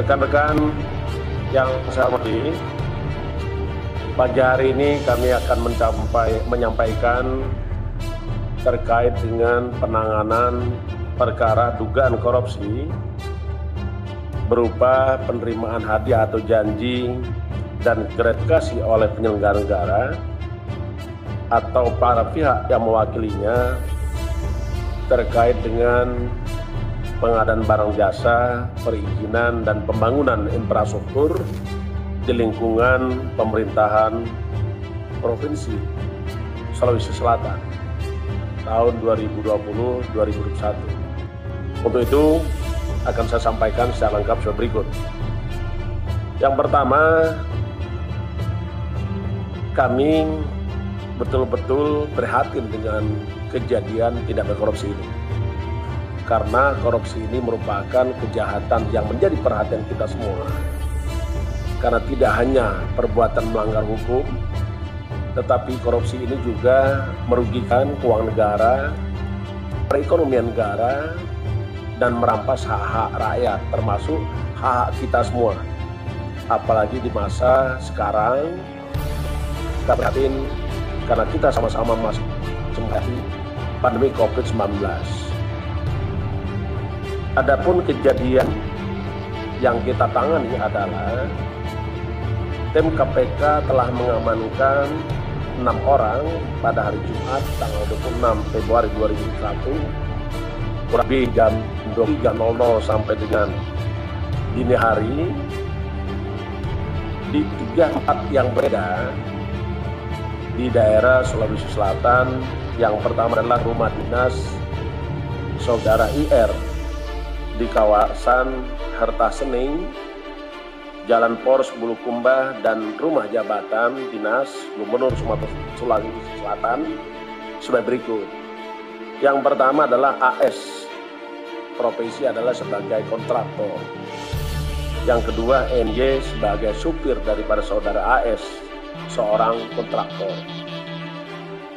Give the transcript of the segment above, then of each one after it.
Rekan-rekan yang saya hormati, pagi hari ini kami akan menyampaikan terkait dengan penanganan perkara dugaan korupsi berupa penerimaan hadiah atau janji dan gratifikasi oleh penyelenggara negara atau para pihak yang mewakilinya terkait dengan pengadaan barang jasa, perizinan dan pembangunan infrastruktur di lingkungan pemerintahan Provinsi Sulawesi Selatan tahun 2020-2021. Untuk itu akan saya sampaikan secara lengkap sebagai berikut. Yang pertama, kami betul-betul prihatin dengan kejadian tindak korupsi ini. Karena korupsi ini merupakan kejahatan yang menjadi perhatian kita semua. Karena tidak hanya perbuatan melanggar hukum, tetapi korupsi ini juga merugikan keuangan negara, perekonomian negara, dan merampas hak-hak rakyat, termasuk hak kita semua. Apalagi di masa sekarang, kita prihatin karena kita sama-sama masih menghadapi pandemi COVID-19. Adapun kejadian yang kita tangani adalah tim KPK telah mengamankan 6 orang pada hari Jumat tanggal 26 Februari 2021 kurang lebih jam 23.00 sampai dengan dini hari di 3 tempat yang berbeda di daerah Sulawesi Selatan. Yang pertama adalah rumah dinas Saudara IR di kawasan Harta Sening, Jalan Poros Bulukumba, dan rumah jabatan dinas Gubernur Sumatera Sulawesi Selatan sebagai berikut. Yang pertama adalah AS, profesi adalah sebagai kontraktor. Yang kedua NY sebagai supir daripada saudara AS, seorang kontraktor.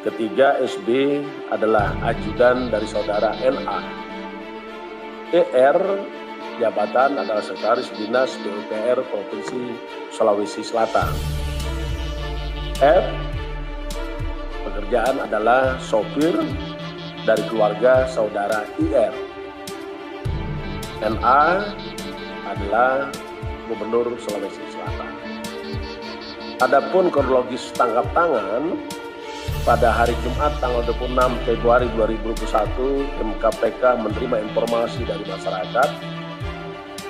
Ketiga SB adalah ajudan dari saudara NA. ER jabatan adalah Sekretaris Dinas PUPR Provinsi Sulawesi Selatan. F pekerjaan adalah sopir dari keluarga saudara IR. NA adalah Gubernur Sulawesi Selatan. Adapun kronologis tangkap tangan pada hari Jumat tanggal 26 Februari 2021, tim KPK menerima informasi dari masyarakat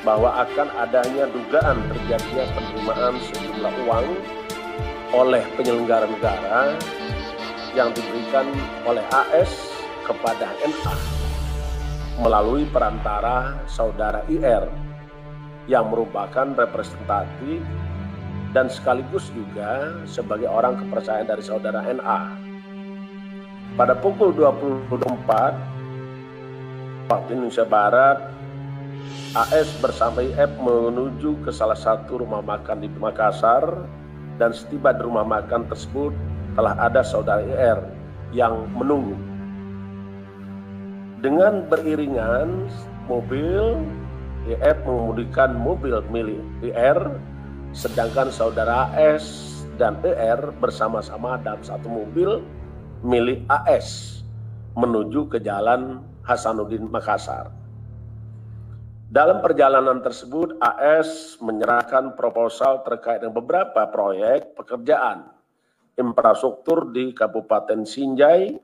bahwa akan adanya dugaan terjadinya penerimaan sejumlah uang oleh penyelenggara negara yang diberikan oleh AS kepada NA melalui perantara saudara IR yang merupakan representatif dan sekaligus juga sebagai orang kepercayaan dari saudara NA. Pada pukul 20.24 waktu Indonesia Barat, AS bersama IF menuju ke salah satu rumah makan di Makassar, dan setiba di rumah makan tersebut telah ada saudara IR yang menunggu. Dengan beriringan mobil, IF mengemudikan mobil milik IR, sedangkan saudara AS dan ER bersama-sama dalam satu mobil milik AS menuju ke Jalan Hasanuddin Makassar. Dalam perjalanan tersebut, AS menyerahkan proposal terkait dengan beberapa proyek pekerjaan infrastruktur di Kabupaten Sinjai,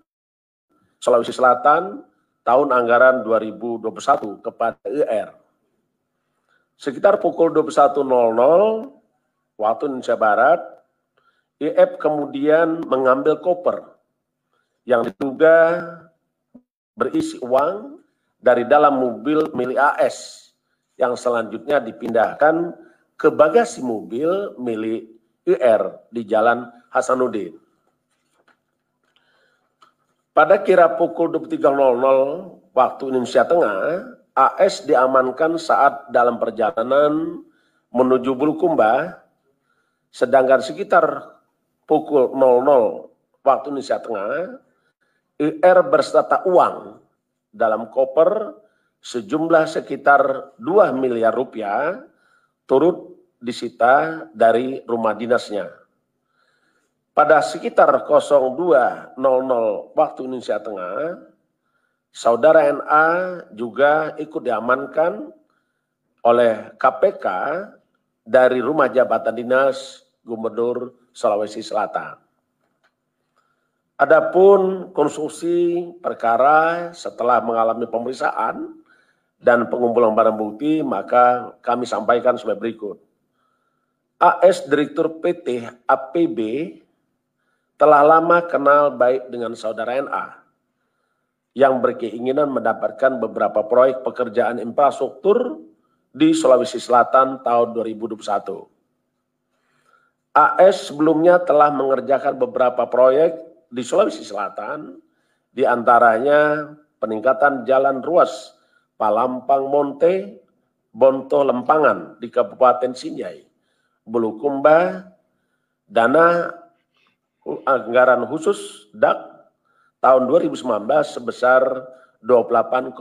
Sulawesi Selatan tahun anggaran 2021 kepada ER. Sekitar pukul 21.00 waktu Indonesia Barat, IF kemudian mengambil koper yang diduga berisi uang dari dalam mobil milik AS yang selanjutnya dipindahkan ke bagasi mobil milik IR di Jalan Hasanuddin. Pada kira pukul 23.00 waktu Indonesia Tengah, AS diamankan saat dalam perjalanan menuju Bulukumba, sedangkan sekitar pukul 00 waktu Indonesia Tengah, IR berserta uang dalam koper sejumlah sekitar 2 miliar rupiah turut disita dari rumah dinasnya. Pada sekitar 02.00 waktu Indonesia Tengah, Saudara NA juga ikut diamankan oleh KPK dari rumah jabatan dinas Gubernur Sulawesi Selatan. Adapun konstruksi perkara setelah mengalami pemeriksaan dan pengumpulan barang bukti, maka kami sampaikan sebagai berikut. AS Direktur PT APB telah lama kenal baik dengan Saudara NA yang berkeinginan mendapatkan beberapa proyek pekerjaan infrastruktur di Sulawesi Selatan tahun 2021. AS sebelumnya telah mengerjakan beberapa proyek di Sulawesi Selatan, di antaranya peningkatan jalan ruas Palampang Monte, Bonto Lempangan di Kabupaten Sinjai, Bulukumba, dana anggaran khusus DAK tahun 2019 sebesar 28,9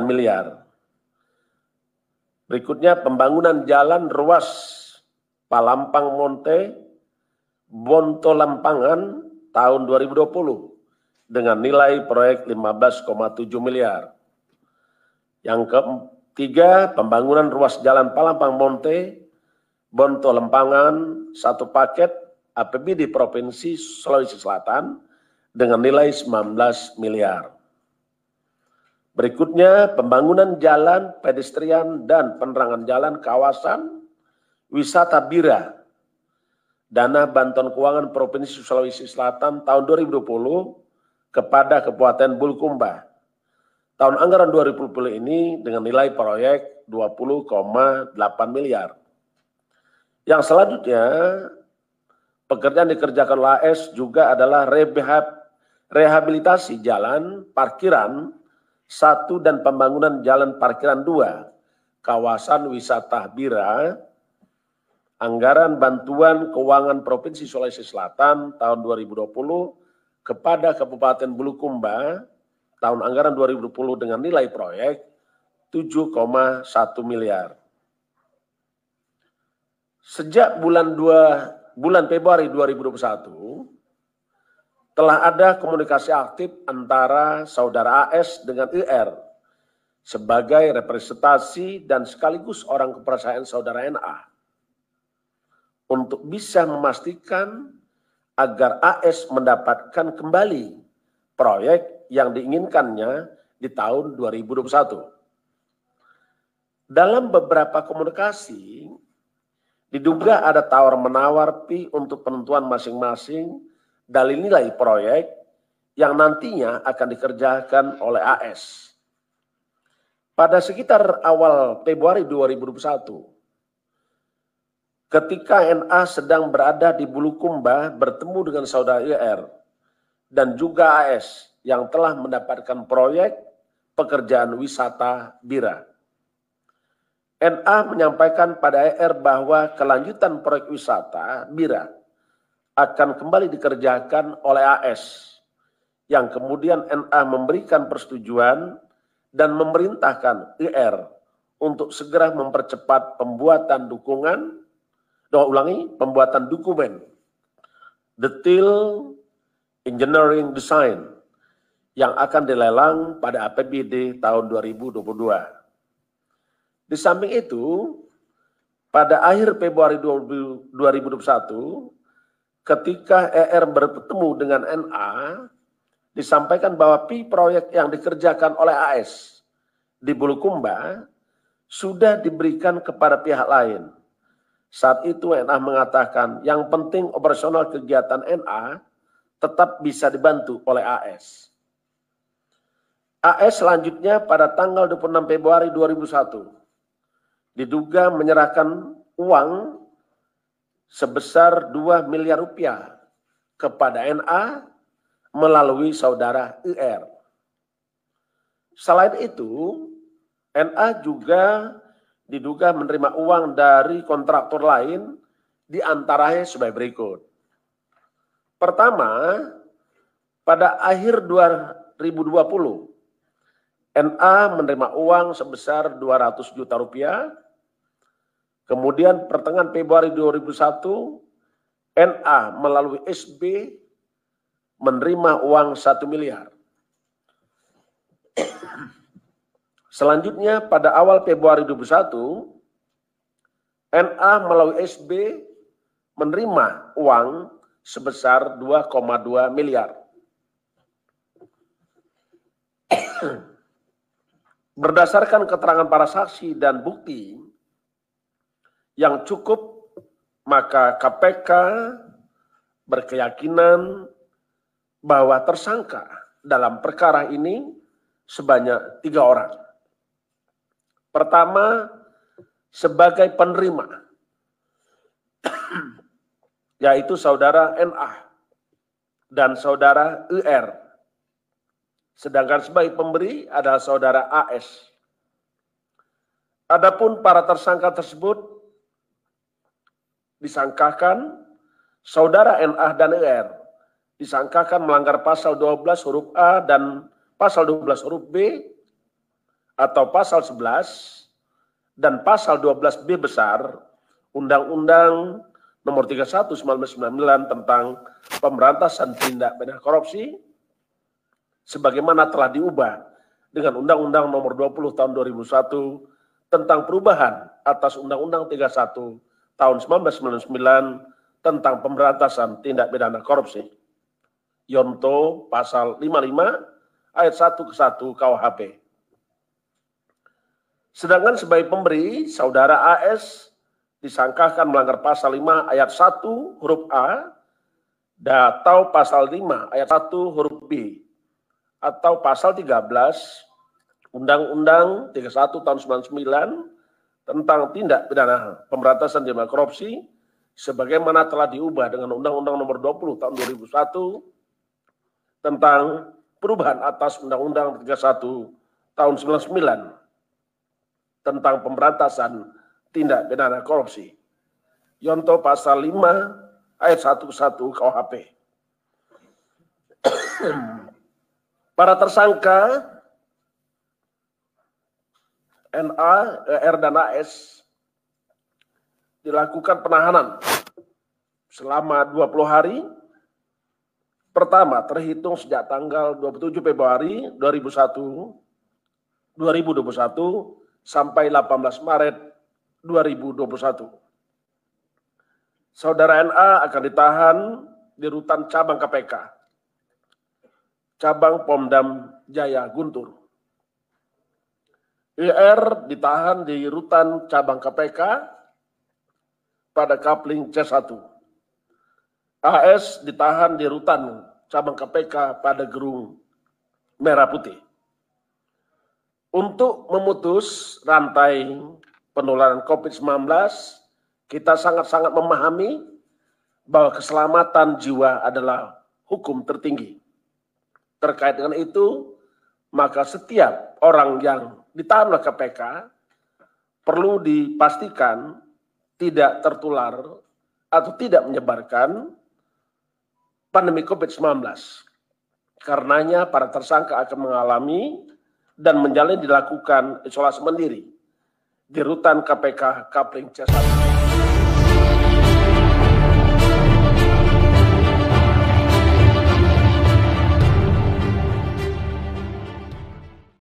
miliar. Berikutnya pembangunan jalan ruas Palampang Monte, Bonto Lempangan tahun 2020 dengan nilai proyek 15,7 miliar. Yang ketiga, pembangunan ruas jalan Palampang Monte, Bonto Lempangan, satu paket APBD Provinsi Sulawesi Selatan dengan nilai 19 miliar. Berikutnya, pembangunan jalan pedestrian dan penerangan jalan kawasan wisata Bira, dana bantuan keuangan Provinsi Sulawesi Selatan tahun 2020 kepada Kabupaten Bulukumba. Tahun anggaran 2020 ini dengan nilai proyek 20,8 miliar. Yang selanjutnya, pekerjaan dikerjakan oleh AS juga adalah rehabilitasi jalan parkiran 1 dan pembangunan jalan parkiran 2, kawasan wisata Bira, anggaran bantuan keuangan Provinsi Sulawesi Selatan tahun 2020 kepada Kabupaten Bulukumba, tahun anggaran 2020 dengan nilai proyek 7,1 miliar. Sejak bulan Februari 2021, telah ada komunikasi aktif antara Saudara AS dengan IR sebagai representasi dan sekaligus orang kepercayaan Saudara NA untuk bisa memastikan agar AS mendapatkan kembali proyek yang diinginkannya di tahun 2021. Dalam beberapa komunikasi, diduga ada tawar-menawar fee untuk penentuan masing-masing dalil nilai proyek yang nantinya akan dikerjakan oleh AS. Pada sekitar awal Februari 2021, ketika NA sedang berada di Bulukumba bertemu dengan Saudara IR dan juga AS yang telah mendapatkan proyek pekerjaan wisata Bira. NA menyampaikan pada IR bahwa kelanjutan proyek wisata Bira akan kembali dikerjakan oleh AS, yang kemudian NA memberikan persetujuan dan memerintahkan IR untuk segera mempercepat pembuatan dokumen detail engineering design yang akan dilelang pada APBD tahun 2022. Di samping itu, pada akhir Februari 2021, ketika ER bertemu dengan NA, disampaikan bahwa proyek yang dikerjakan oleh AS di Bulukumba sudah diberikan kepada pihak lain. Saat itu NA mengatakan yang penting operasional kegiatan NA tetap bisa dibantu oleh AS. AS selanjutnya pada tanggal 26 Februari 2001 diduga menyerahkan uang sebesar 2 miliar rupiah kepada NA melalui Saudara IR. Selain itu, NA juga diduga menerima uang dari kontraktor lain, di antaranya sebagai berikut. Pertama, pada akhir 2020, NA menerima uang sebesar 200 juta rupiah Kemudian pertengahan Februari 2001, NA melalui SB menerima uang 1 miliar. Selanjutnya pada awal Februari 2021, NA melalui SB menerima uang sebesar 2,2 miliar. Berdasarkan keterangan para saksi dan bukti yang cukup, maka KPK berkeyakinan bahwa tersangka dalam perkara ini sebanyak 3 orang. Pertama, sebagai penerima, yaitu saudara NA dan saudara IR. Sedangkan sebagai pemberi adalah saudara AS. Adapun para tersangka tersebut disangkakan saudara NA dan IR disangkakan melanggar pasal 12 huruf A dan pasal 12 huruf B atau pasal 11 dan pasal 12B besar Undang-Undang Nomor 31 1999 tentang Pemberantasan Tindak Pidana Korupsi sebagaimana telah diubah dengan Undang-Undang Nomor 20 Tahun 2001 tentang perubahan atas Undang-Undang 31 Tahun 1999 tentang Pemberantasan Tindak Pidana Korupsi. Yonto pasal 55 ayat 1 ke 1 KUHP. Sedangkan sebagai pemberi, saudara AS disangkakan melanggar pasal 5 ayat 1 huruf A atau pasal 5 ayat 1 huruf B atau pasal 13 Undang-Undang 31 tahun 99 tentang tindak pidana pemberantasan tindak pidana korupsi sebagaimana telah diubah dengan Undang-Undang Nomor 20 tahun 2001 tentang perubahan atas Undang-Undang 31 tahun 99 tentang pemberantasan tindak pidana korupsi. Yonto pasal 5 ayat 1 ke 1 KUHP. Para tersangka NA, ER, dan AS dilakukan penahanan selama 20 hari. Pertama, terhitung sejak tanggal 27 Februari 2021 sampai 18 Maret 2021. Saudara NA akan ditahan di rutan cabang KPK. Cabang Pomdam Jaya Guntur. IR ditahan di rutan cabang KPK pada Kapling C1. AS ditahan di rutan cabang KPK pada Gerung Merah Putih. Untuk memutus rantai penularan COVID-19, kita sangat-sangat memahami bahwa keselamatan jiwa adalah hukum tertinggi. Terkait dengan itu, maka setiap orang yang ditahan oleh KPK perlu dipastikan tidak tertular atau tidak menyebarkan pandemi COVID-19. Karenanya para tersangka akan mengalami dan menjalani dilakukan isolasi mandiri di rutan KPK Kapling C1.